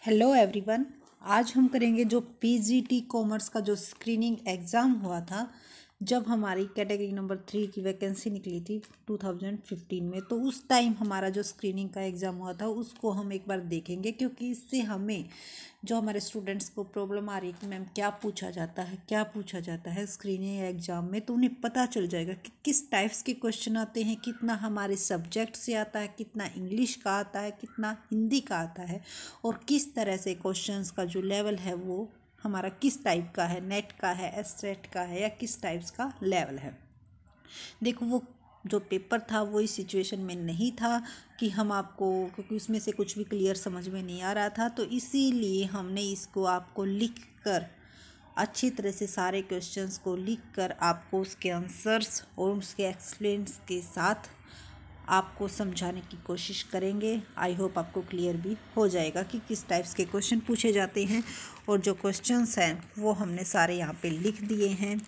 Hello everyone. आज हम करेंगे जो पीजीटी कॉमर्स का जो स्क्रीनिंग एग्ज़ाम हुआ था जब हमारी कैटेगरी नंबर 3 की वैकेंसी निकली थी 2015 में। तो उस टाइम हमारा जो स्क्रीनिंग का एग्ज़ाम हुआ था उसको हम एक बार देखेंगे, क्योंकि इससे हमें जो हमारे स्टूडेंट्स को प्रॉब्लम आ रही है कि मैम क्या पूछा जाता है स्क्रीनिंग एग्ज़ाम में, तो उन्हें पता चल जाएगा कि किस टाइप्स के क्वेश्चन आते हैं, कितना हमारे सब्जेक्ट से आता है, कितना इंग्लिश का आता है, कितना हिंदी का आता है, और किस तरह से क्वेश्चंस का जो लेवल है वो हमारा किस टाइप का है, नेट का है, एसटेट का है, या किस टाइप्स का लेवल है। देखो, वो जो पेपर था वो इस सिचुएशन में नहीं था कि हम आपको, क्योंकि उसमें से कुछ भी क्लियर समझ में नहीं आ रहा था, तो इसीलिए हमने इसको आपको लिख कर अच्छी तरह से सारे क्वेश्चंस को लिख कर आपको उसके आंसर्स और उसके एक्सप्लेन्स के साथ आपको समझाने की कोशिश करेंगे। आई होप आपको क्लियर भी हो जाएगा कि किस टाइप्स के क्वेश्चन पूछे जाते हैं, और जो क्वेश्चंस हैं वो हमने सारे यहाँ पे लिख दिए हैं।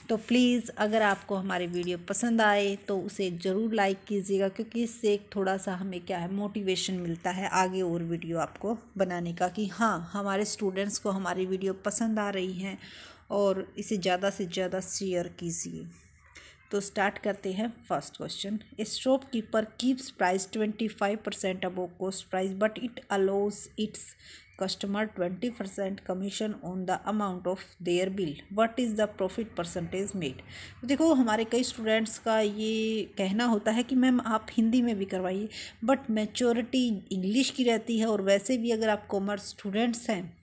तो प्लीज़ अगर आपको हमारी वीडियो पसंद आए तो उसे ज़रूर लाइक कीजिएगा, क्योंकि इससे एक थोड़ा सा हमें क्या है मोटिवेशन मिलता है आगे और वीडियो आपको बनाने का, कि हाँ हमारे स्टूडेंट्स को हमारी वीडियो पसंद आ रही हैं और इसे ज़्यादा से ज़्यादा शेयर कीजिए। तो स्टार्ट करते हैं। First question, A shopkeeper keeps price 25% above cost price but it allows its customer 20% commission on the amount of their bill, what is the profit percentage made. तो देखो, हमारे कई स्टूडेंट्स का ये कहना होता है कि मैम आप हिंदी में भी करवाइए, बट मेजॉरिटी इंग्लिश की रहती है, और वैसे भी अगर आप कॉमर्स स्टूडेंट्स हैं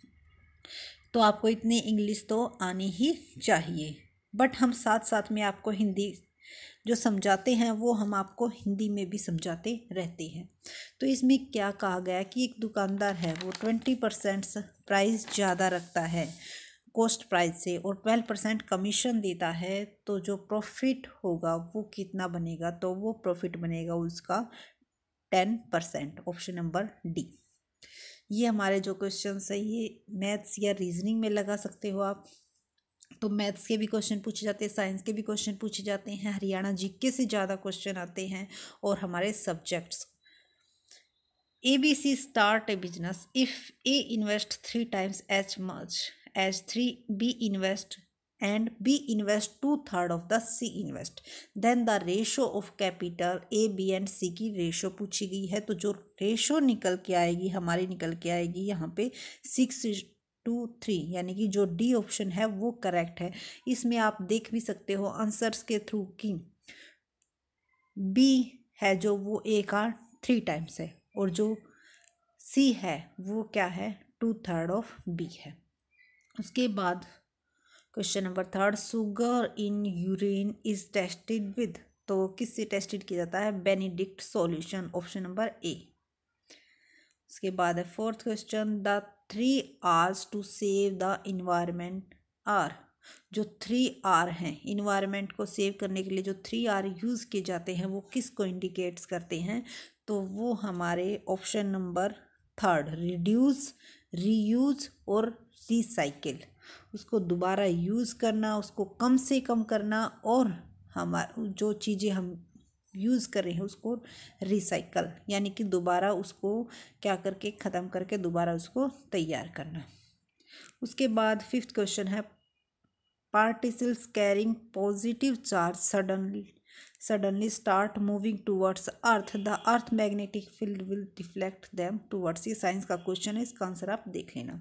तो आपको इतनी इंग्लिश तो आनी ही चाहिए, बट हम साथ साथ में आपको हिंदी जो समझाते हैं वो हम आपको हिंदी में भी समझाते रहते हैं। तो इसमें क्या कहा गया कि एक दुकानदार है वो 20% प्राइस ज़्यादा रखता है कॉस्ट प्राइस से और 12% कमीशन देता है, तो जो प्रॉफिट होगा वो कितना बनेगा, तो वो प्रॉफिट बनेगा उसका 10%। Option number D. ये हमारे जो क्वेश्चन है ये मैथ्स या रीजनिंग में लगा सकते हो आप। तो मैथ्स के भी क्वेश्चन पूछे जाते हैं, साइंस के भी क्वेश्चन पूछे जाते हैं, हरियाणा जीके से ज़्यादा क्वेश्चन आते हैं, और हमारे subjects. ABC start a business if A invest 3 times as much as 3B invest and B invest 2/3 of the C invest, then the ratio of capital A, B and C की ratio पूछी गई है। तो जो ratio निकल के आएगी हमारी निकल के आएगी यहाँ पे 6:3, यानी कि जो डी ऑप्शन है वो करेक्ट है। इसमें आप देख भी सकते हो आंसर्स के थ्रू कि बी है जो वो ए का 3 टाइम्स है, और जो सी है वो क्या है 2/3 ऑफ बी है। उसके बाद question number third, sugar in urine is tested with, तो किससे टेस्टेड किया जाता है, Benedict solution. Option number A. उसके बाद है fourth question, the 3 R's to save the environment are. जो 3 R हैं इन्वायरमेंट को सेव करने के लिए जो 3 R यूज़ किए जाते हैं वो किसको इंडिकेट्स करते हैं, तो वो हमारे option number third, reduce, reuse और रिसाइकिल। उसको दोबारा यूज़ करना, उसको कम से कम करना, और जो चीज़ें हम यूज़ कर रहे हैं उसको रिसाइकल, यानी कि दोबारा उसको क्या करके ख़त्म करके दोबारा उसको तैयार करना। उसके बाद फिफ्थ क्वेश्चन है, particles carrying positive charge suddenly start moving towards earth, the earth magnetic field will deflect them towards। ये साइंस का क्वेश्चन है, इसका आंसर आप देख लेना।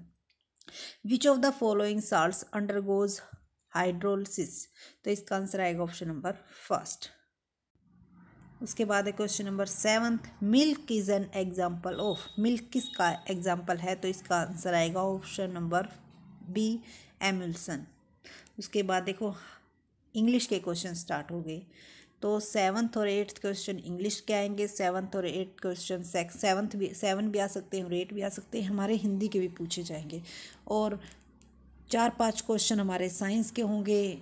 विच of the following salts undergoes hydrolysis, तो इसका आंसर आएगा ऑप्शन नंबर फर्स्ट। उसके बाद है question number seventh, milk is an example of, milk किसका एग्जाम्पल है, तो इसका आंसर आएगा ऑप्शन नंबर बी, एम्युल्सन। उसके बाद देखो इंग्लिश के क्वेश्चन स्टार्ट हो गए, तो सेवन्थ और एट्थ क्वेश्चन इंग्लिश के आएंगे। सेवन्थ और एट्थ क्वेश्चन सेवन भी आ सकते हैं और 8 भी आ सकते हैं, हमारे हिंदी के भी पूछे जाएंगे, और 4-5 क्वेश्चन हमारे साइंस के होंगे।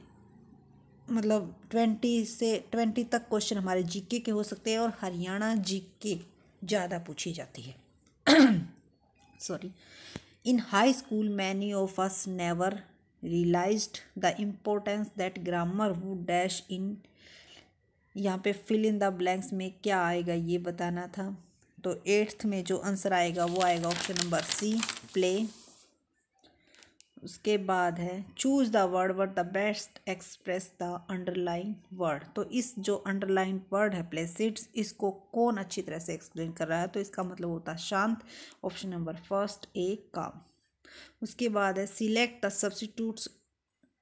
मतलब 20 से 20 तक क्वेश्चन हमारे जीके के हो सकते हैं, और हरियाणा जीके ज़्यादा पूछी जाती है। Sorry. In high school many of us never realized the importance that grammar would dash in, यहाँ पे फिल इन द ब्लैंक्स में क्या आएगा ये बताना था। तो 8th में जो आंसर आएगा वो आएगा ऑप्शन नंबर सी, प्ले। उसके बाद है choose the word the best express the underline word. तो इस जो अंडरलाइन वर्ड है प्लेसिड्स, इसको कौन अच्छी तरह से एक्सप्लेन कर रहा है, तो इसका मतलब होता है शांत, ऑप्शन नंबर फर्स्ट ए, काम। उसके बाद है select the substitutes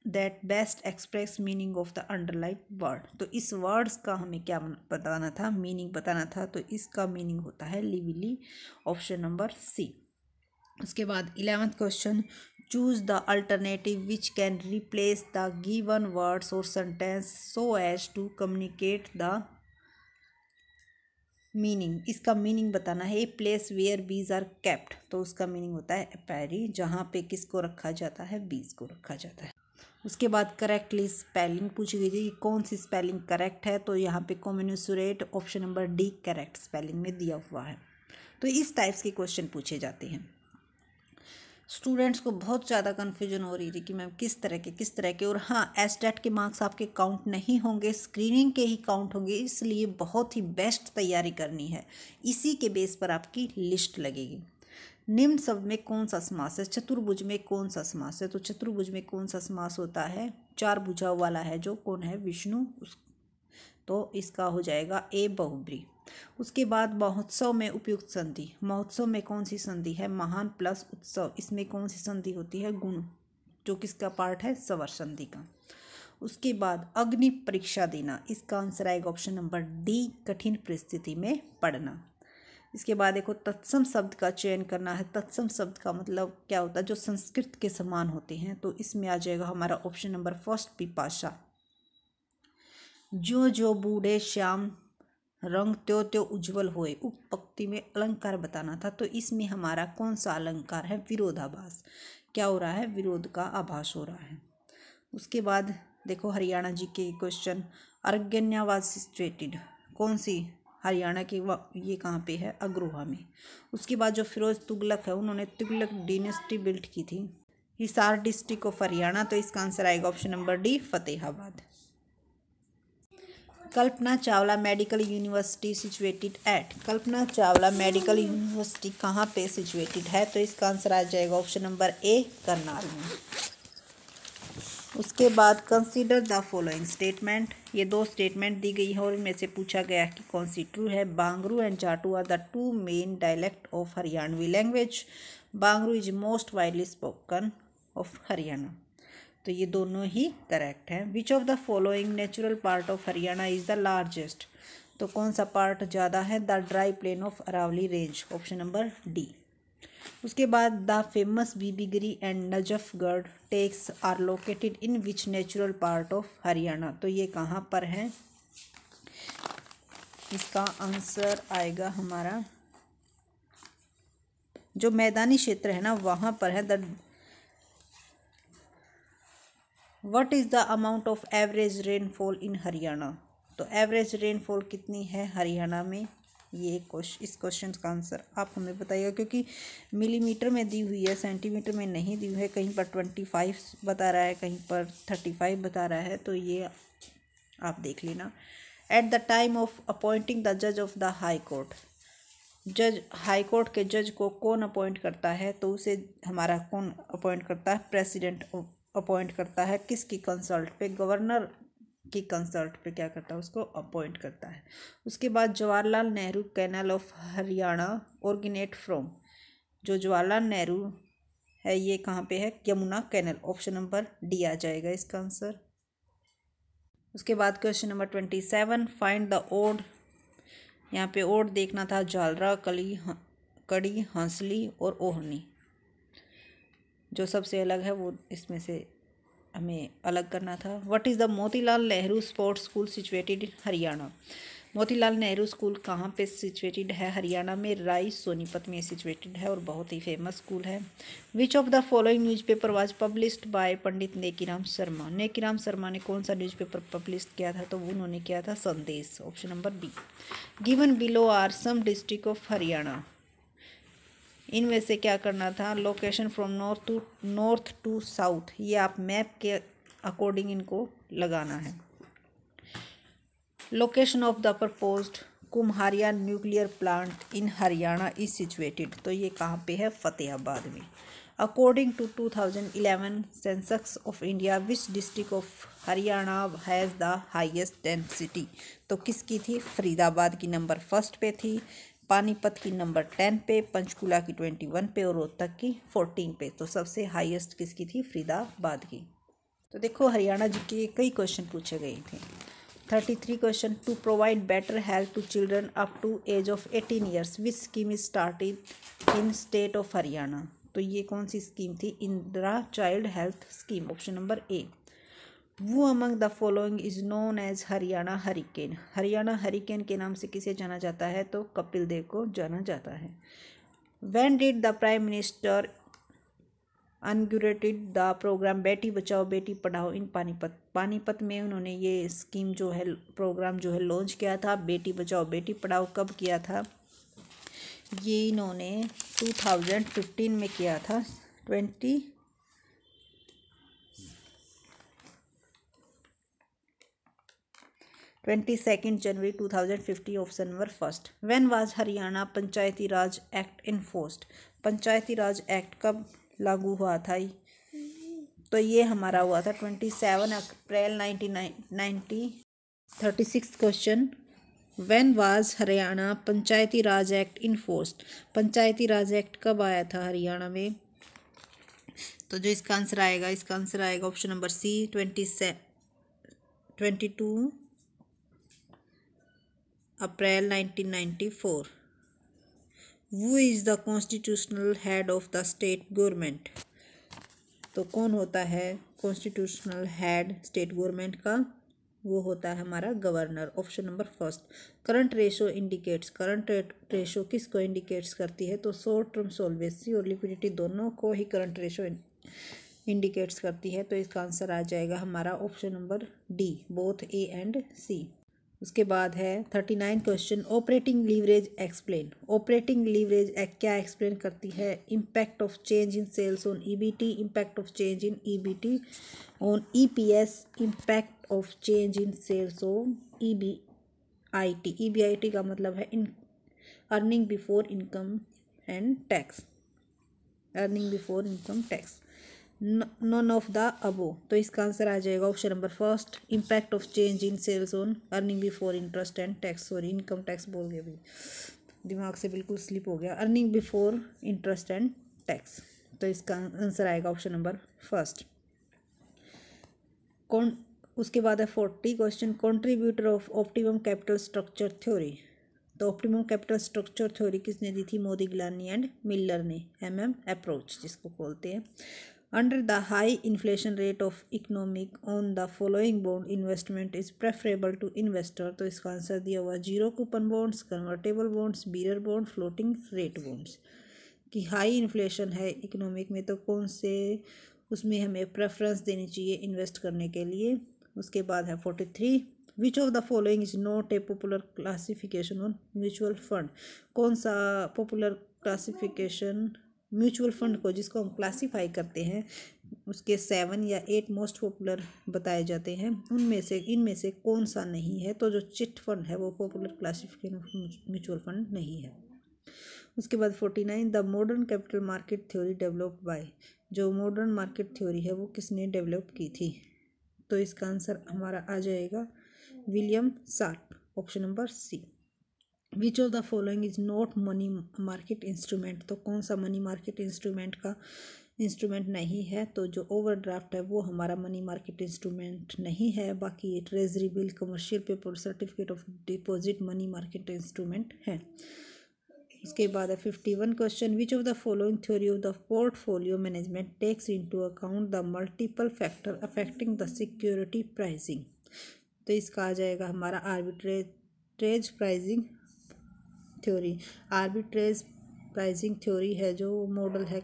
that best express meaning of the underline word. तो इस वर्ड्स का हमें क्या बताना था, मीनिंग बताना था, तो इसका मीनिंग होता है लिविली, ऑप्शन नंबर सी। उसके बाद 11th question, choose the alternative which can replace the given words और sentence so as to communicate the meaning. इसका मीनिंग बताना है। A place where bees are kept, तो उसका मीनिंग होता है एपेरी, जहाँ पे किसको रखा जाता है, बीज को रखा जाता है। उसके बाद करेक्टली स्पेलिंग पूछी गई थी कि कौन सी स्पेलिंग करेक्ट है, तो यहाँ पे कम्युनिसुरेट, option number D correct spelling में दिया हुआ है। तो इस टाइप्स के क्वेश्चन पूछे जाते हैं। स्टूडेंट्स को बहुत ज़्यादा कन्फ्यूजन हो रही थी कि मैम किस तरह के, और हाँ एसटेट के मार्क्स आपके काउंट नहीं होंगे, स्क्रीनिंग के ही काउंट होंगे, इसलिए बहुत ही बेस्ट तैयारी करनी है। इसी के बेस पर आपकी लिस्ट लगेगी। निम्न शब्द में कौन सा समास है, चतुर्भुज में कौन सा समास है, तो चतुर्भुज में कौन सा समास होता है, चार भुजाओं वाला है जो कौन है, विष्णु, तो इसका हो जाएगा ए, बहुब्री। उसके बाद महोत्सव में उपयुक्त संधि, महोत्सव में कौन सी संधि है, महान प्लस उत्सव, इसमें कौन सी संधि होती है, गुण, जो किसका पार्ट है, स्वर संधि का। उसके बाद अग्नि परीक्षा देना, इसका आंसर आएगा ऑप्शन नंबर डी, कठिन परिस्थिति में पढ़ना। इसके बाद देखो तत्सम शब्द का चयन करना है। तत्सम शब्द का मतलब क्या होता है, जो संस्कृत के समान होते हैं, तो इसमें आ जाएगा हमारा ऑप्शन नंबर फर्स्ट, पिपाशा। जो बूढ़े श्याम रंग त्यो त्यो उज्जवल होए, उक्त पंक्ति में अलंकार बताना था, तो इसमें हमारा कौन सा अलंकार है, विरोधाभास। क्या हो रहा है, विरोध का आभास हो रहा है। उसके बाद देखो हरियाणा जी के क्वेश्चन, अर्गन्या वाज सिचुएटेड, कौन सी, हरियाणा के, ये कहाँ पे है, अग्रोहा में। उसके बाद जो फिरोज तुगलक है, उन्होंने तुगलक डिनेस्टी बिल्ट की थी, हिसार डिस्ट्रिक्ट ऑफ हरियाणा, तो इसका आंसर आएगा option number D, Fatehabad. Kalpana Chawla medical university situated at, Kalpana Chawla medical university कहाँ पे सिचुएटेड है, तो इसका आंसर आ जाएगा ऑप्शन नंबर ए, करनाल में। उसके बाद कंसीडर द फॉलोइंग स्टेटमेंट, ये दो स्टेटमेंट दी गई है और इनमें से पूछा गया है कि कौन सी ट्रू है। Bangru and Jatu are the two main dialect of Haryanvi language, Bangru is most widely spoken of Haryana, तो ये दोनों ही करेक्ट हैं। Which of the following natural part of Haryana is the largest, तो कौन सा पार्ट ज़्यादा है, the dry plain of Aravalli range, option number D. उसके बाद द फेमस बीबीगिरी एंड नजफगढ़ टेक्स are located in which natural part of Haryana, तो ये कहाँ पर है, इसका आंसर आएगा हमारा जो मैदानी क्षेत्र है ना वहाँ पर है। The what is the amount of average rainfall in Haryana, तो एवरेज रेनफॉल कितनी है हरियाणा में, ये इस क्वेश्चन का आंसर आप हमें बताइएगा, क्योंकि मिलीमीटर में दी हुई है, सेंटीमीटर में नहीं दी हुई है, कहीं पर 25 बता रहा है, कहीं पर 35 बता रहा है, तो ये आप देख लेना। At the time of appointing the जज ऑफ द हाई कोर्ट, जज हाई कोर्ट के जज को कौन अपॉइंट करता है, तो उसे हमारा कौन अपॉइंट करता है, प्रेसिडेंट अपॉइंट करता है, किसकी कंसल्ट पे, गवर्नर की कंसल्ट पे क्या करता है, उसको अपॉइंट करता है। उसके बाद Jawaharlal Nehru canal of Haryana originate from, जो जवाहरलाल नेहरू है ये कहाँ पे है, Yamuna canal, option number D आ जाएगा इसका आंसर। उसके बाद question number 27, find the odd, यहाँ पे ओड देखना था, झालरा, कड़ी, हंसली और ओहनी, जो सबसे अलग है वो इसमें से हमें अलग करना था। What is the Motilal Nehru sports school situated in Haryana, Motilal Nehru school कहाँ पे सिचुएटेड है, हरियाणा में राई सोनीपत में सिचुएटेड है और बहुत ही फेमस स्कूल है। Which of the following newspaper was published by Pandit Nekiram Sharma, Nekiram Sharma ने कौन सा न्यूज़पेपर पब्लिश किया था, तो वो उन्होंने किया था संदेश, option number B. Given below are some district of Haryana, इनमें से क्या करना था, location from north to south, ये आप मैप के अकॉर्डिंग इनको लगाना है। Location of the proposed Kumharia nuclear plant in Haryana is situated, तो ये कहाँ पे है, फतेहाबाद में। According to 2011 census of India which district of Haryana has the highest density, तो किसकी थी, फरीदाबाद की नंबर फर्स्ट पे थी, पानीपत की नंबर 10 पे, पंचकुला की 21 पे और रोहतक की 14 पे। तो सबसे हाईएस्ट किसकी थी, फरीदाबाद की। तो देखो हरियाणा जी के कई क्वेश्चन पूछे गए थे। 33 question, to provide better health to children up to age of 18 years which scheme is started in state of Haryana, तो ये कौन सी स्कीम थी, Indira child health scheme, option number A. Who among the following is known as Haryana hurricane, Haryana hurricane के नाम से किसे जाना जाता है, तो कपिल देव को जाना जाता है। When did the prime minister inaugurated the program Beti Bachao Beti Padhao इन पानीपत, पानीपत में उन्होंने ये स्कीम जो है, प्रोग्राम जो है लॉन्च किया था, बेटी बचाओ बेटी पढ़ाओ, कब किया था, ये इन्होंने 2015 में किया था, 22 जनवरी 2015, option number first. When was Haryana Panchayati Raj act enforced, Panchayati Raj act कब लागू हुआ था, तो ये हमारा हुआ था 27 अप्रैल 1990। 36 question, when was Haryana Panchayati Raj act enforced, Panchayati Raj act कब आया था हरियाणा में, तो जो इसका आंसर आएगा ऑप्शन नंबर सी, 22 अप्रैल 1994। वो is the constitutional head of the state government, तो कौन होता है कॉन्स्टिट्यूशनल हेड स्टेट गवर्नमेंट का, वो होता है हमारा governor, option number first. Current ratio indicates, current ratio किसको इंडिकेट्स करती है, तो शॉर्ट टर्म सॉल्वेंसी और लिक्विडिटी दोनों को ही करंट रेशो इंडिकेट्स करती है, तो इसका आंसर आ जाएगा हमारा option number D, both A and C. उसके बाद है 39 question, operating leverage explain, operating leverage क्या एक्सप्लेन करती है, impact of change in sales on EBT, impact of change in EBT on EPS, impact of change in sales on EBIT, EBIT का मतलब है in earning before income and tax, earning before income tax, none of the above, तो इसका answer आ जाएगा option number first, impact of change in sales on earning before interest and tax, sorry income tax बोल गया भाई, दिमाग से बिल्कुल स्लिप हो गया, earning before interest and tax, तो इसका आंसर आएगा ऑप्शन नंबर फर्स्ट। कौन, उसके बाद है 40 question, contributor of optimum capital structure theory, तो ऑप्टिमम कैपिटल स्ट्रक्चर थ्योरी किसने दी थी, मोदी गिलानी एंड मिलर ने, MM अप्रोच जिसको बोलते हैं। Under the high inflation rate of economic on the following bond investment is preferable to investor, तो इसका आंसर दिया हुआ zero coupon bonds, convertible bonds, bearer bond, floating rate bonds. कि high inflation है economic में तो कौन से उसमें हमें प्रेफरेंस देनी चाहिए इन्वेस्ट करने के लिए। उसके बाद है 43, विच of the following is not a popular classification on mutual fund, कौन सा पॉपुलर क्लासिफिकेशन म्यूचुअल फंड को जिसको हम क्लासीफाई करते हैं उसके 7 या 8 मोस्ट पॉपुलर बताए जाते हैं, इनमें से कौन सा नहीं है, तो जो चिट फंड है वो पॉपुलर क्लासिफिकेशन म्यूचुअल फंड नहीं है। उसके बाद 49, the modern capital market theory developed by, जो मॉडर्न मार्केट थ्योरी है वो किसने डेवलप की थी, तो इसका आंसर हमारा आ जाएगा William Sharpe, option number C. Which of the following is not money market instrument, तो कौन सा मनी मार्केट इंस्ट्रूमेंट नहीं है, तो जो ओवरड्राफ्ट है वो हमारा मनी मार्केट इंस्ट्रूमेंट नहीं है, बाकी treasury bill, commercial paper, certificate of deposit money market instrument है। उसके बाद है 51 question, which of the following theory of the portfolio management takes into account the multiple factor affecting the security pricing, तो इसका आ जाएगा हमारा arbitrage pricing theory. Arbitrage pricing theory है जो मॉडल है,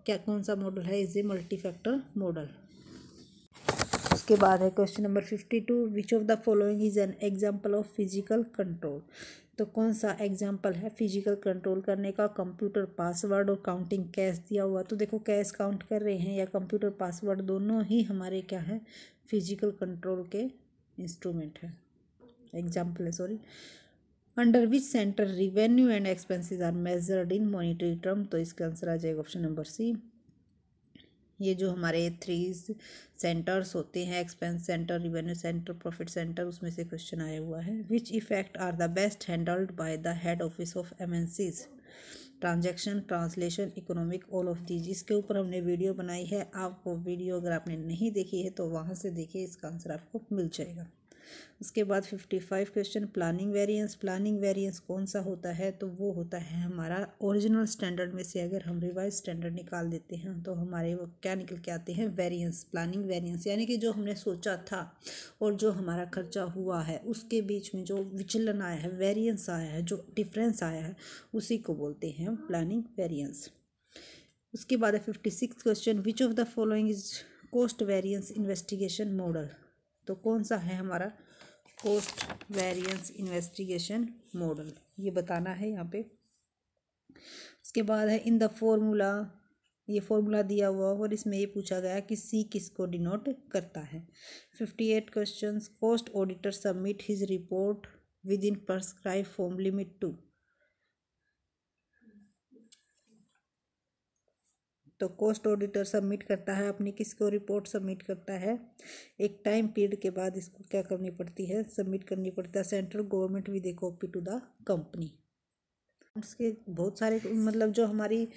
क्या कौन सा मॉडल है, is a multi factor model. उसके बाद है question number 52, which of the following is an example of physical control, तो कौन सा एग्जाम्पल है फिजिकल कंट्रोल करने का, कंप्यूटर पासवर्ड और काउंटिंग कैश दिया हुआ, तो देखो कैश काउंट कर रहे हैं या कंप्यूटर पासवर्ड दोनों ही हमारे क्या है फिजिकल कंट्रोल के इंस्ट्रूमेंट है, एग्जाम्पल है sorry. Under which centre revenue and expenses are measured in monetary term, तो इसका आंसर आ जाएगा ऑप्शन नंबर सी। ये जो हमारे 3 सेंटर्स होते हैं, expense centre, revenue centre, profit centre, उसमें से क्वेश्चन आया हुआ है। Which effect are the best handled by the head office of MNCs, transaction, translation, economic, all of these. इसके ऊपर हमने वीडियो बनाई है, आपको वीडियो अगर आपने नहीं देखी है तो वहाँ से देखिए, इसका आंसर आपको मिल जाएगा। उसके बाद 55 question planning variance. Planning variance कौन सा होता है, तो वो होता है हमारा ओरिजिनल स्टैंडर्ड में से अगर हम रिवाइज स्टैंडर्ड निकाल देते हैं तो हमारे वो क्या निकल के आते हैं, वेरिएंस। प्लानिंग वेरिएंस यानी कि जो हमने सोचा था और जो हमारा खर्चा हुआ है उसके बीच में जो विचलन आया है, वेरिएंस आया है, जो डिफरेंस आया है, उसी को बोलते हैं प्लानिंग वेरिएंस। उसके बाद है 56 question which of the following is cost variance investigation model, तो कौन सा है हमारा कॉस्ट वेरिएंस इन्वेस्टिगेशन मॉडल, ये बताना है यहाँ पे। उसके बाद है इन द फॉर्मूला, ये फॉर्मूला दिया हुआ और इसमें ये पूछा गया कि सी किसको डिनोट करता है। 58 questions cost auditor submit his report within prescribe form limit to, तो कॉस्ट ऑडिटर सबमिट करता है अपनी किसको रिपोर्ट सबमिट करता है, एक टाइम पीरियड के बाद इसको क्या करनी पड़ती है, सबमिट करनी पड़ता है central government with a copy to the company. उसके बहुत सारे मतलब जो हमारी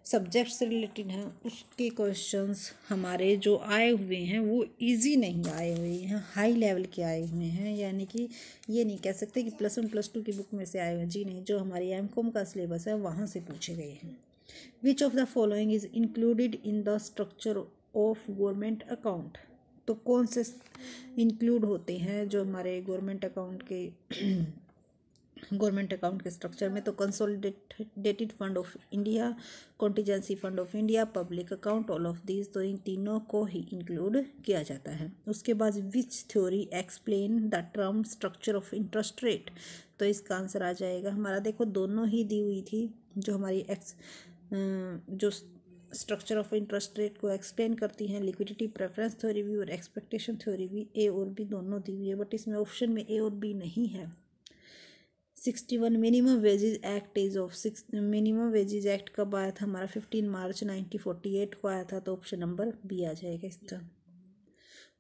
सब्जेक्ट से रिलेटेड हैं उसके क्वेश्चंस हमारे जो आए हुए हैं वो इजी नहीं आए हुए हैं, हाई लेवल के आए हुए हैं। यानी कि ये नहीं कह सकते कि +1 +2 की बुक में से आए हुए हैं, जी नहीं, जो हमारी एमकॉम का सिलेबस है वहाँ से पूछे गए हैं। Which of the following is included in the structure of government account, तो कौन से इंक्लूड होते हैं जो हमारे गवर्नमेंट अकाउंट के स्ट्रक्चर में, तो consolidated fund of India, contingency fund of India, public account, all of these, तो इन तीनों को ही इंक्लूड किया जाता है। उसके बाद विच theory explain the term structure of interest rate, तो इसका आंसर आ जाएगा हमारा, देखो दोनों ही दी हुई थी, जो हमारी जो स्ट्रक्चर ऑफ इंटरेस्ट रेट को एक्सप्लेन करती हैं, लिक्विडिटी प्रेफरेंस थ्योरी भी और एक्सपेक्टेशन थ्योरी भी, ए और बी दोनों दी हुई है, बट इसमें ऑप्शन में ए और बी नहीं है। 61 minimum wages act is of minimum wages act कब आया था हमारा, 15 मार्च 1948 को आया था, तो ऑप्शन नंबर बी आ जाएगा इसका।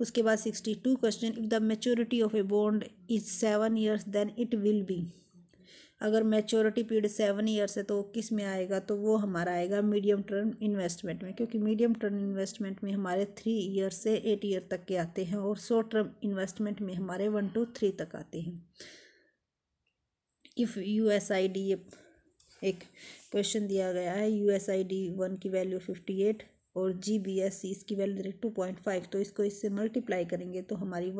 उसके बाद 62 question if the maturity of a bond is 7 years then it will be, अगर मैच्योरिटी पीरियड 7 ईयर्स है तो किस में आएगा, तो वो हमारा आएगा मीडियम टर्म इन्वेस्टमेंट में, क्योंकि मीडियम टर्म इन्वेस्टमेंट में हमारे 3 ईयर से 8 ईयर तक के आते हैं और शॉर्ट टर्म इन्वेस्टमेंट में हमारे 1 to 3 तक आते हैं। इफ़ USID, एक क्वेश्चन दिया गया है, USID 1 की वैल्यू 58 और GBS इसकी वैल्यू 2.5, तो इसको इससे मल्टीप्लाई करेंगे तो हमारी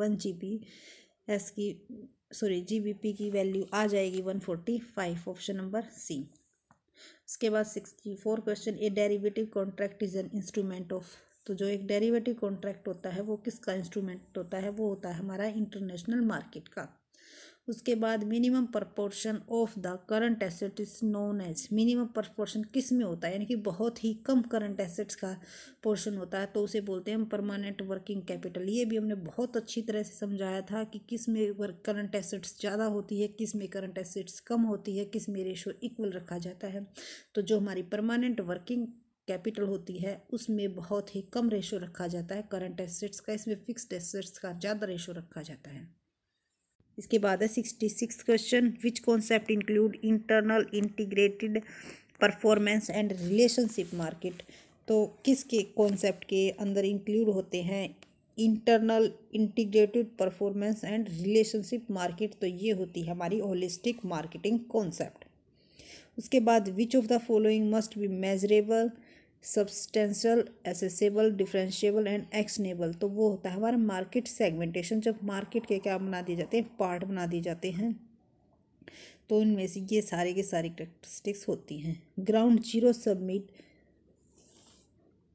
GBP की वैल्यू आ जाएगी 145, ऑप्शन नंबर सी। उसके बाद 64 question A derivative contract is an instrument of, तो जो एक डेरिवेटिव कॉन्ट्रैक्ट होता है वो किसका इंस्ट्रूमेंट होता है, वो होता है हमारा इंटरनेशनल मार्केट का। उसके बाद minimum proportion of the current asset is known as, minimum proportion किस में होता है, यानी कि बहुत ही कम करंट एसेट्स का पोर्शन होता है, तो उसे बोलते हैं परमानेंट वर्किंग कैपिटल। ये भी हमने बहुत अच्छी तरह से समझाया था कि किस में करंट एसेट्स ज़्यादा होती है, किस में करंट एसेट्स कम होती है, किस में रेशो इक्वल रखा जाता है। तो जो हमारी परमानेंट वर्किंग कैपिटल होती है उसमें बहुत ही कम रेशो रखा जाता है करंट एसेट्स का, इसमें फिक्स्ड एसेट्स का ज़्यादा रेशो रखा जाता है। इसके बाद है 66 question which concept include internal integrated performance and relationship market, तो किसके कॉन्सेप्ट के अंदर इंक्लूड होते हैं internal integrated performance and relationship market, तो ये होती है हमारी होलिस्टिक मार्केटिंग कॉन्सेप्ट। उसके बाद विच of the following must be measurable, substantial, accessible, differentiable and actionable, तो वो होता है हमारा मार्केट सेगमेंटेशन। जब मार्केट के क्या बना दिए जाते हैं, पार्ट बना दिए जाते हैं, तो इनमें से ये सारे के सारी कैरेक्टरिस्टिक्स होती हैं। Ground zero summit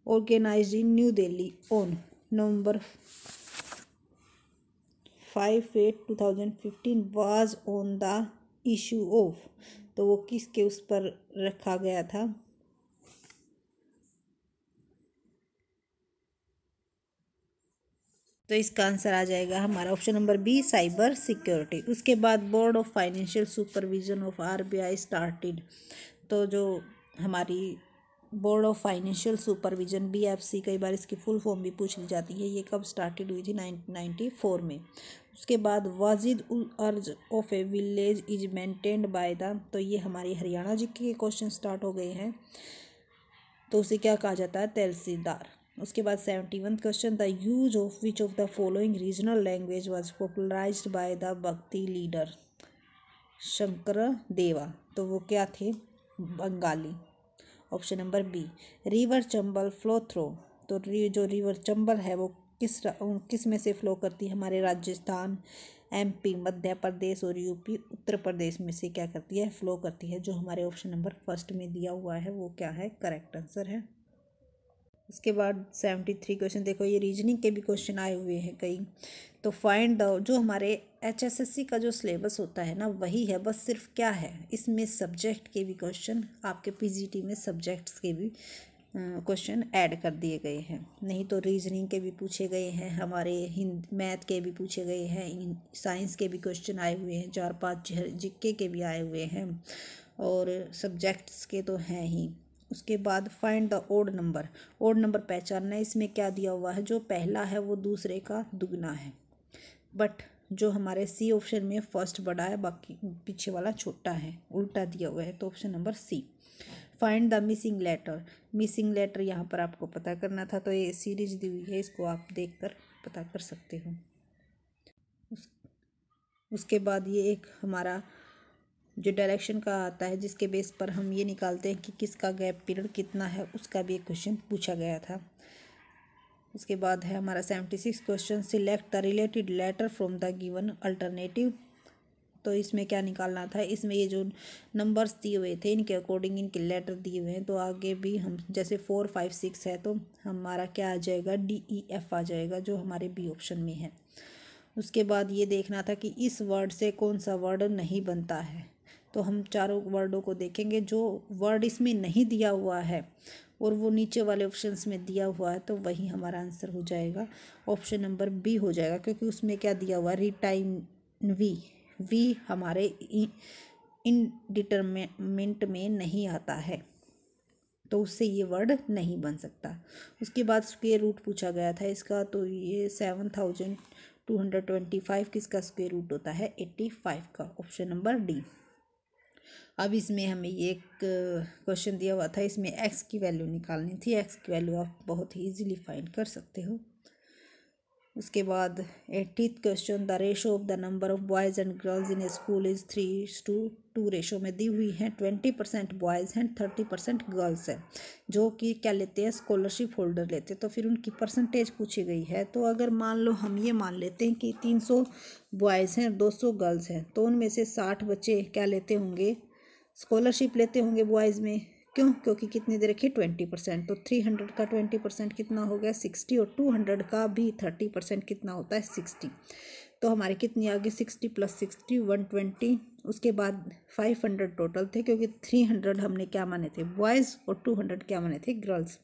organised in New Delhi on November 5/8/2015 was on the issue of, तो वो किसके उस पर रखा गया था, तो इसका आंसर आ जाएगा हमारा option number B, cyber security. उसके बाद board of financial supervision of RBI started. तो जो हमारी board of financial supervision BFC, कई बार इसकी फुल फॉर्म भी पूछ ली जाती है, ये कब स्टार्टेड हुई थी? 1994 में। उसके बाद वाजिद उल अर्ज of a village is maintained by the, तो ये हमारी हरियाणा जी के क्वेश्चन स्टार्ट हो गए हैं, तो उसे क्या कहा जाता है? तहसीलदार। उसके बाद 71 question, the use of which of the following regional language was popularised by the Bhakti leader Shankar Deva, तो वो क्या थे? Bengali. Option number B. River Chambal flow through, तो जो रिवर चंबल है वो किस में से फ्लो करती है? हमारे राजस्थान, एमपी, मध्य प्रदेश और यूपी, उत्तर प्रदेश में से क्या करती है? फ्लो करती है। जो हमारे ऑप्शन नंबर फर्स्ट में दिया हुआ है वो क्या है? करेक्ट आंसर है। उसके बाद 73 क्वेश्चन, देखो ये रीजनिंग के भी क्वेश्चन आए हुए हैं कई। तो फाइंड द, जो हमारे एचएसएससी का जो सिलेबस होता है ना वही है, बस सिर्फ क्या है इसमें सब्जेक्ट के भी क्वेश्चन, आपके पीजीटी में सब्जेक्ट्स के भी क्वेश्चन ऐड कर दिए गए हैं। नहीं तो रीजनिंग के भी पूछे गए हैं, हमारे मैथ के भी पूछे गए हैं, साइंस के भी क्वेश्चन आए हुए हैं, 4-5 जीके के भी आए हुए हैं, और सब्जेक्ट्स के तो हैं ही। उसके बाद find the odd number, odd number पहचानना है। इसमें क्या दिया हुआ है? जो पहला है वो दूसरे का दुगना है, बट जो हमारे सी ऑप्शन में फर्स्ट बड़ा है, बाकी पीछे वाला छोटा है, उल्टा दिया हुआ है, तो option number C. Find the missing letter, missing letter यहाँ पर आपको पता करना था, तो ये सीरीज दी हुई है, इसको आप देखकर पता कर सकते हो। उसके बाद ये एक हमारा जो डायरेक्शन का आता है, जिसके बेस पर हम ये निकालते हैं कि किसका गैप पीरियड कितना है, उसका भी एक क्वेश्चन पूछा गया था। उसके बाद है हमारा 76 question, select the related letter from the given alternative. तो इसमें क्या निकालना था? इसमें ये जो नंबर्स दिए हुए थे इनके अकॉर्डिंग इनके लेटर दिए हुए हैं, तो आगे भी हम जैसे 4, 5, 6 है, तो हमारा क्या आ जाएगा? DEF आ जाएगा, जो हमारे बी ऑप्शन में है। उसके बाद ये देखना था कि इस वर्ड से कौन सा वर्ड नहीं बनता है, तो हम चारों वर्डों को देखेंगे। जो वर्ड इसमें नहीं दिया हुआ है और वो नीचे वाले ऑप्शंस में दिया हुआ है, तो वही हमारा आंसर हो जाएगा, ऑप्शन नंबर बी हो जाएगा, क्योंकि उसमें क्या दिया हुआ है? रिटाइन वी हमारे इनडिटरमिनेंट में नहीं आता है, तो उससे ये वर्ड नहीं बन सकता। उसके बाद स्क्वायर रूट पूछा गया था इसका, तो ये 7225 किसका स्क्वायर रूट होता है? 85 का, ऑप्शन नंबर डी। अब इसमें हमें ये एक क्वेश्चन दिया हुआ था, इसमें एक्स की वैल्यू निकालनी थी। एक्स की वैल्यू आप बहुत ही ईजिली फाइंड कर सकते हो। उसके बाद 80th question, the ratio of the number of boys and girls in A school is 3:2 ratio में दी हुई है। 20% बॉयज़ हैं, 30% गर्ल्स हैं, जो कि क्या लेते हैं? स्कॉलरशिप होल्डर लेते हैं। तो फिर उनकी परसेंटेज पूछी गई है, तो अगर मान लो हम ये मान लेते हैं कि 300 बॉयज़ हैं, 200 गर्ल्स हैं, तो उनमें से 60 बच्चे क्या लेते होंगे? स्कॉलरशिप लेते होंगे बॉयज़ में। क्यों? क्योंकि कितनी दे रखी? 20%। तो 300 का 20% कितना हो गया? 60, और 200 का भी 30% कितना होता है? 60। तो हमारे कितनी आ गई? 60 + 60 120। उसके बाद 500 टोटल थे, क्योंकि 300 हमने क्या माने थे? बॉयज़, और 200 क्या माने थे? गर्ल्स।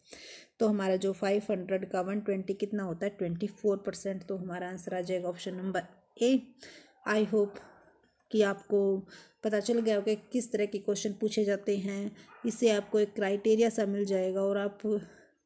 तो हमारा जो 500 का 120 कितना होता है? 24%। तो हमारा आंसर आ जाएगा option number A. I hope कि आपको पता चल गया होगा कि किस तरह के क्वेश्चन पूछे जाते हैं। इससे आपको एक क्राइटेरिया सा मिल जाएगा, और आप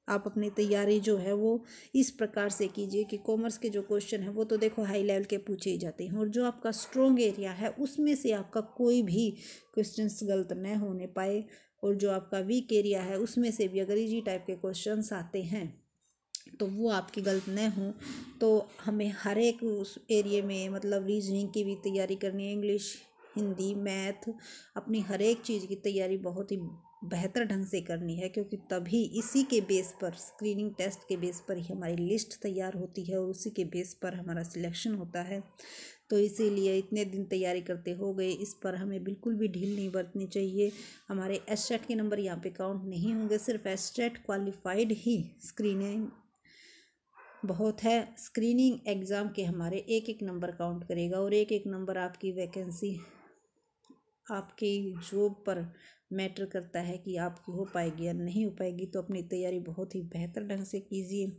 अपनी तैयारी जो है वो इस प्रकार से कीजिए कि कॉमर्स के जो क्वेश्चन है वो तो देखो हाई लेवल के पूछे ही जाते हैं, और जो आपका स्ट्रॉन्ग एरिया है उसमें से आपका कोई भी क्वेश्चंस गलत न होने पाए, और जो आपका वीक एरिया है उसमें से भी अगर इजी टाइप के क्वेश्चंस आते हैं तो वो आपकी गलत न हो। तो हमें हर एक उस एरिए में, मतलब रीजनिंग की भी तैयारी करनी है, इंग्लिश, हिंदी, मैथ, अपनी हर एक चीज़ की तैयारी बहुत ही बेहतर ढंग से करनी है, क्योंकि तभी इसी के बेस पर, स्क्रीनिंग टेस्ट के बेस पर ही हमारी लिस्ट तैयार होती है, और उसी के बेस पर हमारा सिलेक्शन होता है। तो इसीलिए इतने दिन तैयारी करते हो गए, इस पर हमें बिल्कुल भी ढील नहीं बरतनी चाहिए। हमारे एसटेट के नंबर यहाँ पे काउंट नहीं होंगे, सिर्फ एसटेट क्वालिफाइड ही स्क्रीनिंग बहुत है। स्क्रीनिंग एग्ज़ाम के हमारे एक एक नंबर काउंट करेगा, और एक एक नंबर आपकी वैकेंसी, आपकी जॉब पर मैटर करता है कि आपकी हो पाएगी या नहीं हो पाएगी। तो अपनी तैयारी बहुत ही बेहतर ढंग से कीजिए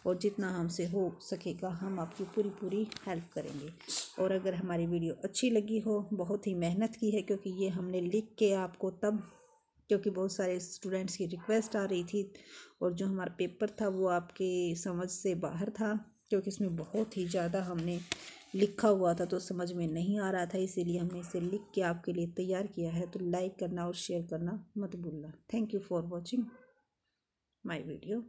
और जितना हमसे हो सकेगा हम आपकी पूरी हेल्प करेंगे। और अगर हमारी वीडियो अच्छी लगी हो, बहुत ही मेहनत की है क्योंकि ये हमने लिख के आपको तब, क्योंकि बहुत सारे स्टूडेंट्स की रिक्वेस्ट आ रही थी और जो हमारा पेपर था वो आपके समझ से बाहर था, क्योंकि इसमें बहुत ही ज़्यादा हमने लिखा हुआ था तो समझ में नहीं आ रहा था, इसीलिए हमने इसे लिख के आपके लिए तैयार किया है। तो लाइक करना और शेयर करना मत भूलना। Thank you for watching my video.